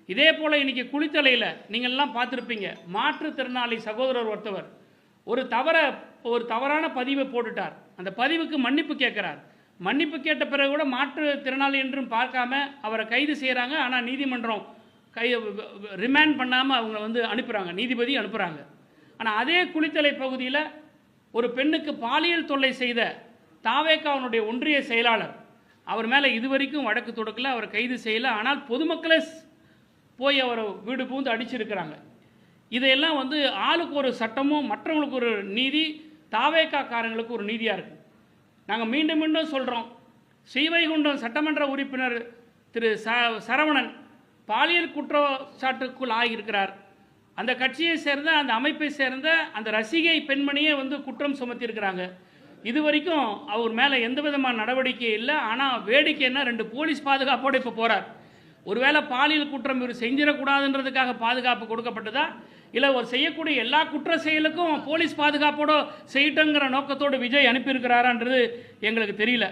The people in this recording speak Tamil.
இதே போல் இன்றைக்கி குளித்தலையில் நீங்கள்லாம் பார்த்துருப்பீங்க, மாற்றுத்திறனாளி சகோதரர் ஒருத்தவர் ஒரு தவறான பதிவை போட்டுட்டார். அந்த பதிவுக்கு மன்னிப்பு கேட்குறார். மன்னிப்பு கேட்ட பிறகு கூட மாற்றுத்திறனாளி என்றும் பார்க்காம அவரை கைது செய்கிறாங்க. ஆனால் நீதிமன்றம் ரிமாண்ட் பண்ணாமல் அவங்க அனுப்புகிறாங்க, நீதிபதி அனுப்புகிறாங்க. ஆனால் அதே குளித்தலை பகுதியில் ஒரு பெண்ணுக்கு பாலியல் தொல்லை செய்த தாவேகாவினுடைய ஒன்றிய செயலாளர், அவர் மேலே இதுவரைக்கும் வழக்கு தொடுக்கல, அவர் கைது செய்யலை. ஆனால் பொதுமக்களே போய் அவரை வீடு பூந்து அடிச்சிருக்கிறாங்க. இதையெல்லாம் ஆளுக்கு ஒரு சட்டமும் மற்றவங்களுக்கு ஒரு நீதி, தாவேகாக்காரங்களுக்கு ஒரு நீதியாக இருக்குது. நாங்கள் மீண்டும் மீண்டும் சொல்கிறோம், ஸ்ரீவைகுண்டம் சட்டமன்ற உறுப்பினர் திரு சரவணன் பாலியல் குற்றச்சாட்டுக்குள் ஆகியிருக்கிறார். அந்த கட்சியை சேர்ந்த, அந்த அமைப்பை சேர்ந்த அந்த ரசிகை பெண்மணியே குற்றம் சுமத்தியிருக்கிறாங்க. இதுவரைக்கும் அவர் மேலே எந்த விதமான நடவடிக்கை இல்லை. ஆனால் வேடிக்கை என்ன, 2 போலீஸ் பாதுகாப்போடு இப்போ போகிறார். ஒருவேளை பாலியல் குற்றம் இவர் செஞ்சிடக்கூடாதுன்றதுக்காக பாதுகாப்பு கொடுக்கப்பட்டதா, இல்லை ஒரு செய்யக்கூடிய எல்லா குற்ற செயலுக்கும் போலீஸ் பாதுகாப்போடு செய்யட்டுங்கிற நோக்கத்தோடு விஜய் அனுப்பியிருக்கிறாரான்றது எங்களுக்கு தெரியல.